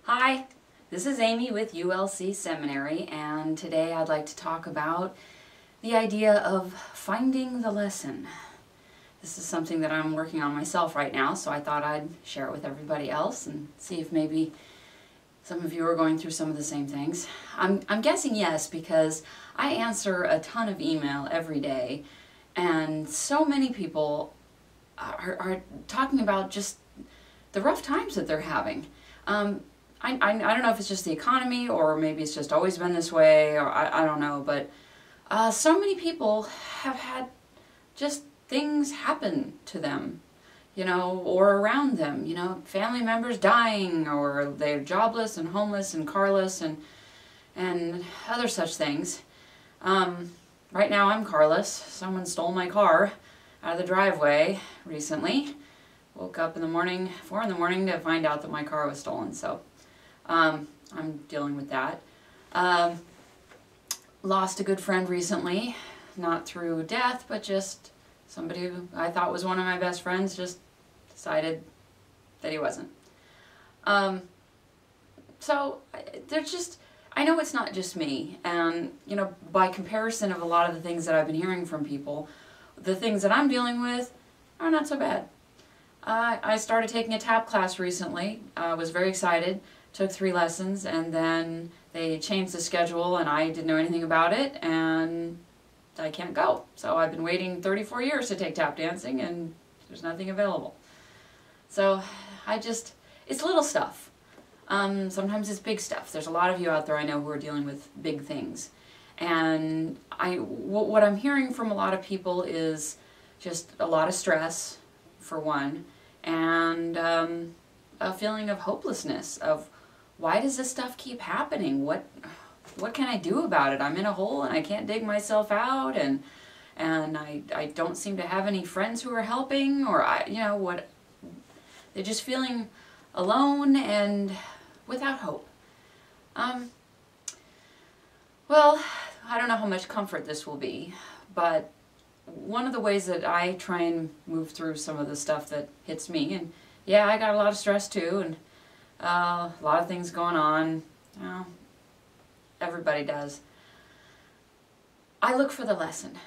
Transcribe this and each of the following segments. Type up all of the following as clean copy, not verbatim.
Hi, this is Amy with ULC Seminary, and today I'd like to talk about the idea of finding the lesson. This is something that I'm working on myself right now, so I thought I'd share it with everybody else and see if maybe some of you are going through some of the same things. I'm guessing yes, because I answer a ton of email every day, and so many people are talking about just the rough times that they're having. I don't know if it's just the economy, or maybe it's just always been this way, or I don't know, but so many people have had just things happen to them, or around them, family members dying, or they're jobless and homeless and carless and other such things. Right now I'm carless. Someone stole my car out of the driveway recently. Woke up in the morning, 4 in the morning, to find out that my car was stolen, so I'm dealing with that. Lost a good friend recently, not through death, but just somebody who I thought was one of my best friends just decided that he wasn't. So there's just, I know it's not just me, and by comparison of a lot of the things that I've been hearing from people, the things that I'm dealing with are not so bad. I started taking a tap class recently. I was very excited. Took 3 lessons, and then they changed the schedule and I didn't know anything about it, and I can't go. So I've been waiting 34 years to take tap dancing, and there's nothing available. So it's little stuff. Sometimes it's big stuff. There's a lot of you out there I know who are dealing with big things. And what I'm hearing from a lot of people is just a lot of stress, for one, and a feeling of hopelessness, of why does this stuff keep happening? What can I do about it? I'm in a hole and I can't dig myself out, and I don't seem to have any friends who are helping, or they're just feeling alone and without hope. Well, I don't know how much comfort this will be, but one of the ways that I try and move through some of the stuff that hits me, and yeah, I got a lot of stress too, and a lot of things going on. Everybody does. I look for the lesson.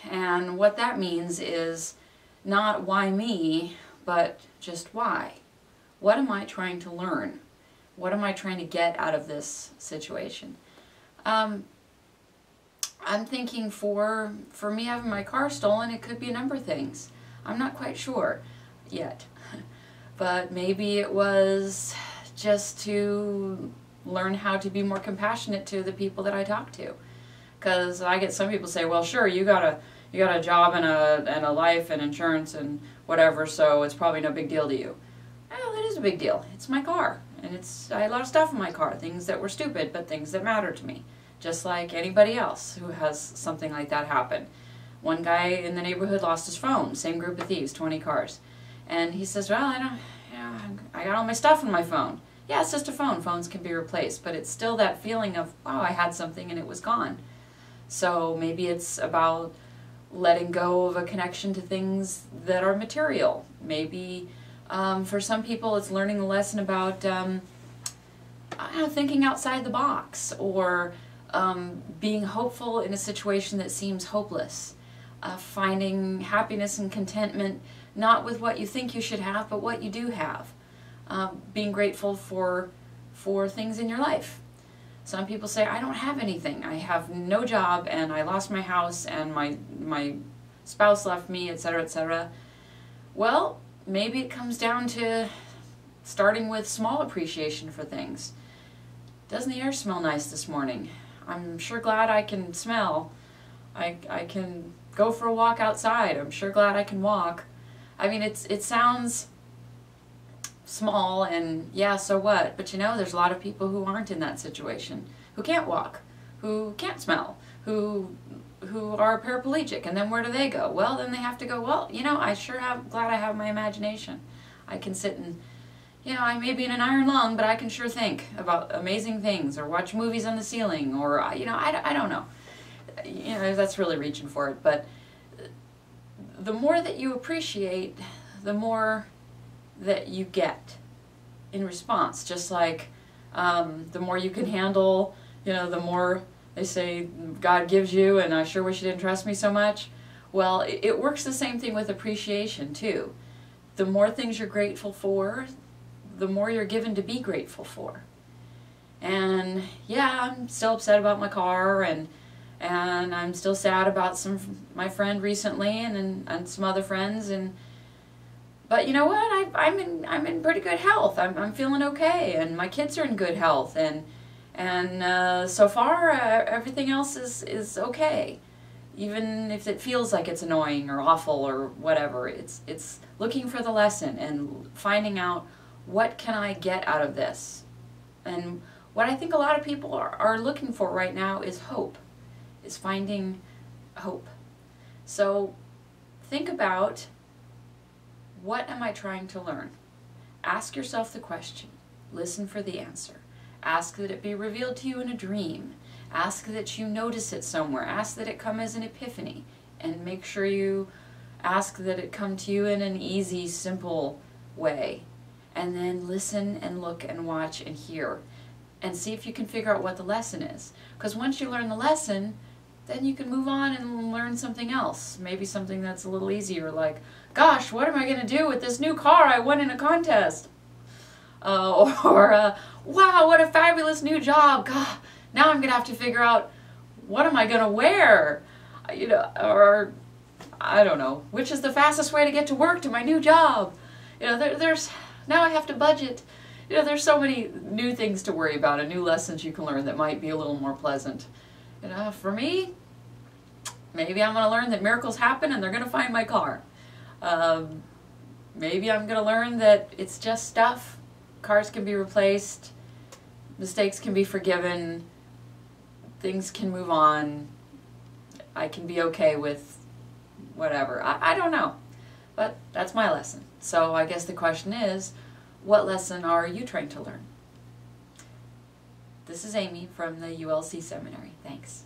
And what that means is not why me, but just why. What am I trying to learn? What am I trying to get out of this situation? I'm thinking for me having my car stolen, it could be a number of things. I'm not quite sure yet. But maybe it was just to learn how to be more compassionate to the people that I talk to. Because I get some people say, well, sure, you got a job and a life and insurance and whatever, so it's probably no big deal to you. Well, it is a big deal. It's my car, and I had a lot of stuff in my car, things that were stupid, but things that matter to me, just like anybody else who has something like that happen. One guy in the neighborhood lost his phone, same group of thieves, 20 cars. And he says, well, I got all my stuff in my phone. Yeah, it's just a phone. Phones can be replaced, but it's still that feeling of, wow, I had something and it was gone. So maybe it's about letting go of a connection to things that are material. Maybe for some people it's learning a lesson about thinking outside the box, or being hopeful in a situation that seems hopeless. Finding happiness and contentment, not with what you think you should have, but what you do have. Being grateful for things in your life. Some people say, I don't have anything. I have no job, and I lost my house, and my spouse left me, etc., etc. Well, maybe it comes down to starting with small appreciation for things. Doesn't the air smell nice this morning? I'm sure glad I can smell. I can go for a walk outside. I'm sure glad I can walk. I mean, it sounds small, and yeah, so what? But there's a lot of people who aren't in that situation, who can't walk, who can't smell, who are paraplegic, and then where do they go? Well, then they have to go, well, I sure glad I have my imagination. I can sit and, I may be in an iron lung, but I can sure think about amazing things, or watch movies on the ceiling, or, I don't know. That's really reaching for it, but the more that you appreciate, the more that you get in response. Just like The more you can handle, the more they say God gives you, and I sure wish you didn't trust me so much. Well, it works the same thing with appreciation too. The more things you're grateful for, the more you're given to be grateful for. And yeah, I'm still upset about my car, and I'm still sad about my friend recently, and some other friends, but you know what? I'm in pretty good health. I'm feeling okay, and my kids are in good health, and so far everything else is okay. Even if it feels like it's annoying or awful or whatever, it's looking for the lesson and finding out, what can I get out of this? And what I think a lot of people are looking for right now is hope, is finding hope. So think about, what am I trying to learn? Ask yourself the question. Listen for the answer. Ask that it be revealed to you in a dream. Ask that you notice it somewhere. Ask that it come as an epiphany. And make sure you ask that it come to you in an easy, simple way. And then listen and look and watch and hear. And see if you can figure out what the lesson is. Because once you learn the lesson, then you can move on and learn something else. Maybe something that's a little easier, like, gosh, what am I going to do with this new car I won in a contest? Wow, what a fabulous new job. God, now I'm going to have to figure out, what am I going to wear? Or, I don't know, which is the fastest way to get to work to my new job? There's, now I have to budget. There's so many new things to worry about, and new lessons you can learn that might be a little more pleasant. For me, maybe I'm going to learn that miracles happen and they're going to find my car. Maybe I'm going to learn that it's just stuff. Cars can be replaced. Mistakes can be forgiven. Things can move on. I can be okay with whatever. I don't know. But that's my lesson. So I guess the question is, what lesson are you trying to learn? This is Amy from the ULC Seminary. Thanks.